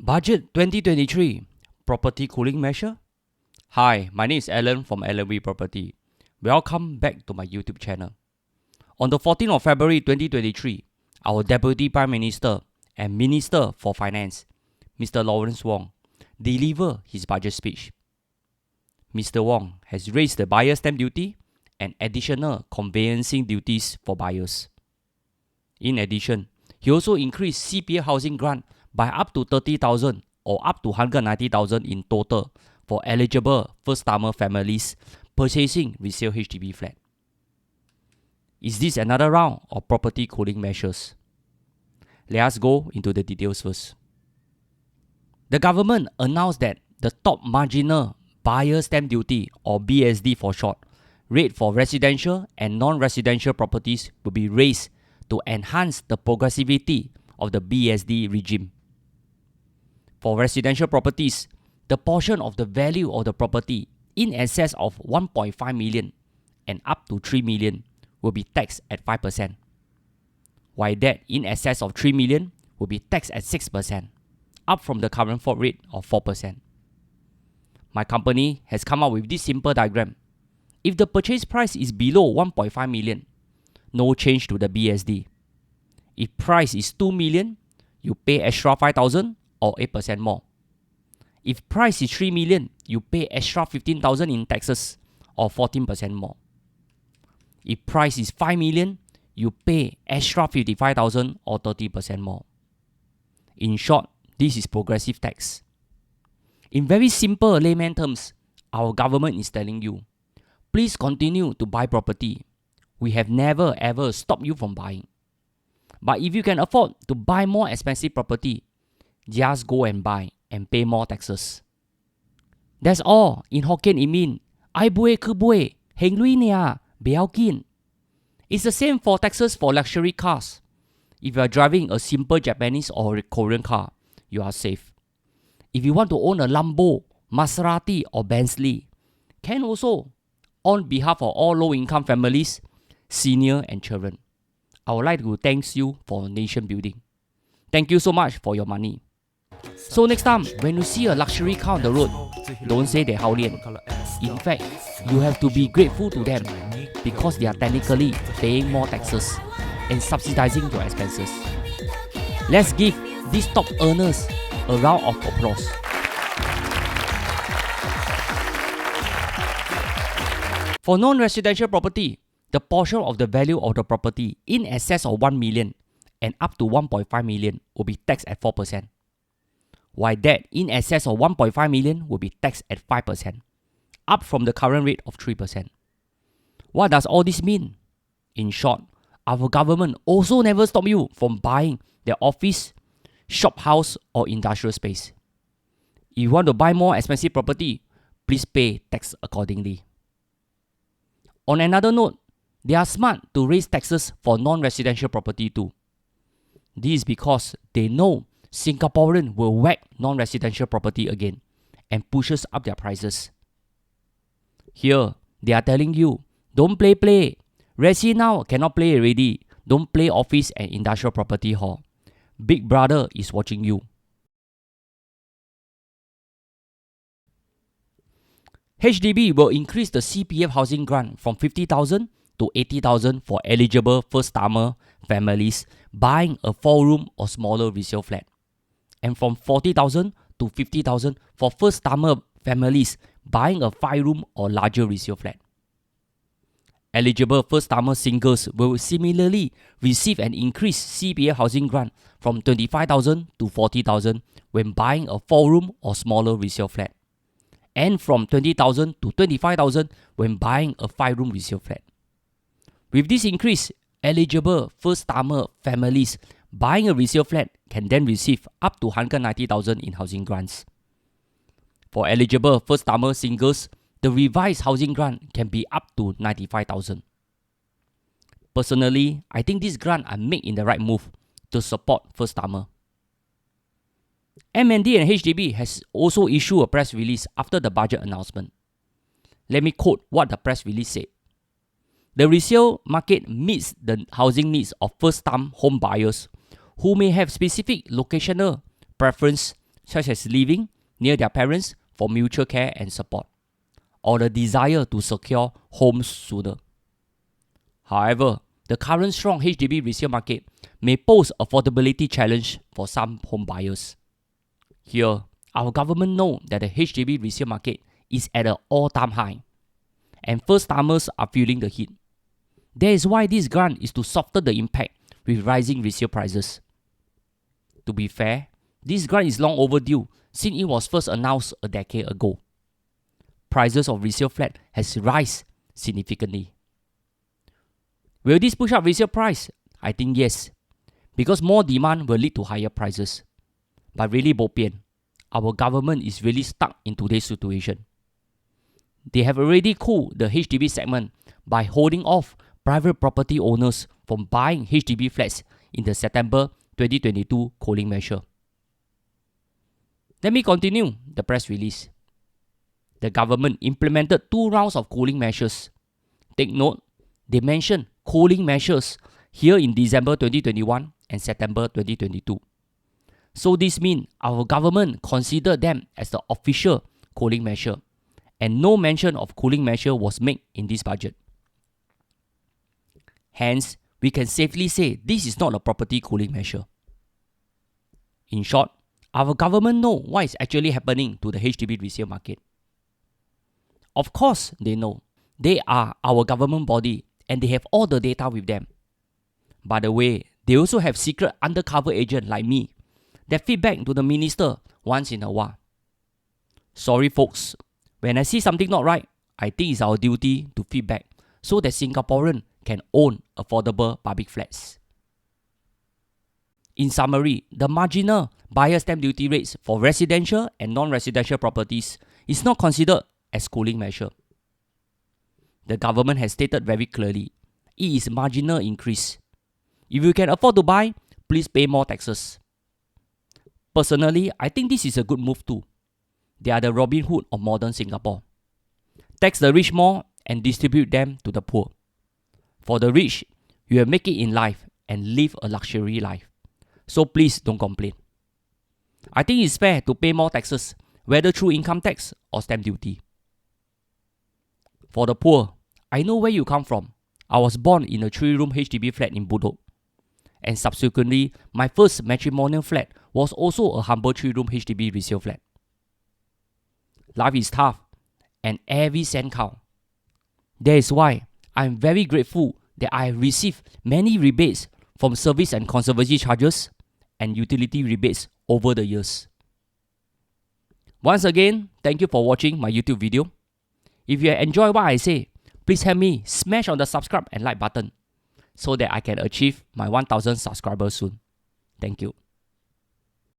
Budget 2023 Property Cooling Measure. Hi, my name is Alan from LMV Property. Welcome back to my YouTube channel. On the 14th of February 2023, our Deputy Prime Minister and Minister for Finance, Mr. Lawrence Wong, delivered his budget speech. Mr. Wong has raised the buyer stamp duty and additional conveyancing duties for buyers. In addition, he also increased CPF Housing Grant by up to 30,000 or up to 190,000 in total for eligible first-timer families purchasing resale HDB flat. Is this another round of property cooling measures? Let us go into the details first. The government announced that the top marginal buyer stamp duty, or BSD for short, rate for residential and non-residential properties will be raised to enhance the progressivity of the BSD regime. For residential properties, the portion of the value of the property in excess of 1.5 million and up to 3 million will be taxed at 5%, while that in excess of 3 million will be taxed at 6%, up from the current flat rate of 4%. My company has come up with this simple diagram. If the purchase price is below 1.5 million, no change to the BSD. If price is 2 million, you pay extra 5,000 or 8% more. If price is 3 million, you pay extra 15,000 in taxes or 14% more. If price is 5 million, you pay extra 55,000 or 30% more. In short, this is progressive tax. In very simple layman terms, our government is telling you, please continue to buy property. We have never ever stopped you from buying. But if you can afford to buy more expensive property, just go and buy and pay more taxes. That's all. In Hokkien it means, ai bue ke bue, heng lui nia, biao kin. It's the same for taxes for luxury cars. If you are driving a simple Japanese or a Korean car, you are safe. If you want to own a Lambo, Maserati or Bentley, can also, on behalf of all low-income families, senior and children. I would like to thank you for nation building. Thank you so much for your money. So next time, when you see a luxury car on the road, don't say they hao lian. In fact, you have to be grateful to them because they are technically paying more taxes and subsidizing your expenses. Let's give these top earners a round of applause. For non-residential property, the portion of the value of the property in excess of 1 million and up to 1.5 million will be taxed at 4%, while that in excess of 1.5 million will be taxed at 5%, up from the current rate of 3%. What does all this mean? In short, our government also never stopped you from buying their office, shop house or industrial space. If you want to buy more expensive property, please pay tax accordingly. On another note, they are smart to raise taxes for non-residential property too. This is because they know Singaporeans will whack non-residential property again and pushes up their prices. Here, they are telling you, don't play. Resi now cannot play already. Don't play office and industrial property hall. Big Brother is watching you. HDB will increase the CPF Housing Grant from 50,000 to 80,000 for eligible first-timer families buying a 4-room or smaller resale flat, and from 40,000 to 50,000 for first-timer families buying a 5-room or larger resale flat. Eligible first-timer singles will similarly receive an increased CPF Housing Grant from 25,000 to 40,000 when buying a 4-room or smaller resale flat, and from 20,000 to 25,000 when buying a 5-room resale flat. With this increase, eligible first-timer families buying a resale flat can then receive up to 190,000 in housing grants. For eligible first-timer singles, the revised housing grant can be up to 95,000. Personally, I think this grant are made in the right move to support first-timer. M&D and HDB has also issued a press release after the budget announcement. Let me quote what the press release said. The resale market meets the housing needs of first-time home buyers who may have specific locational preference such as living near their parents for mutual care and support, or the desire to secure homes sooner. However, the current strong HDB resale market may pose affordability challenge for some home buyers. Here, our government knows that the HDB resale market is at an all-time high, and first-timers are feeling the heat. That is why this grant is to soften the impact with rising resale prices. To be fair, this grant is long overdue since it was first announced a decade ago. Prices of resale flat has risen significantly. Will this push up resale price? I think yes, because more demand will lead to higher prices. But really bopian, our government is really stuck in today's situation. They have already cooled the HDB segment by holding off private property owners from buying HDB flats in the September 2022 cooling measure. Let me continue the press release. The government implemented 2 rounds of cooling measures. Take note, they mention cooling measures here in December 2021 and September 2022. So this means our government considered them as the official cooling measure, and no mention of cooling measure was made in this budget. Hence, we can safely say this is not a property cooling measure. In short, our government knows what is actually happening to the HDB resale market. Of course, they know. They are our government body and they have all the data with them. By the way, they also have secret undercover agent like me that feedback to the minister once in a while. Sorry folks, when I see something not right, I think it's our duty to feedback so that Singaporeans can own affordable public flats. In summary, the marginal buyer stamp duty rates for residential and non-residential properties is not considered as cooling measure. The government has stated very clearly, it is marginal increase. If you can afford to buy, please pay more taxes. Personally, I think this is a good move too. They are the Robin Hood of modern Singapore. Tax the rich more and distribute them to the poor. For the rich, you will make it in life and live a luxury life. So please don't complain. I think it's fair to pay more taxes, whether through income tax or stamp duty. For the poor, I know where you come from. I was born in a 3-room HDB flat in Bedok. And subsequently, my first matrimonial flat was also a humble 3-room HDB resale flat. Life is tough and every cent counts. That is why I'm very grateful that I have received many rebates from service and conservancy charges and utility rebates over the years. Once again, thank you for watching my YouTube video. If you enjoy what I say, please help me smash on the subscribe and like button so that I can achieve my 1000 subscribers soon. Thank you.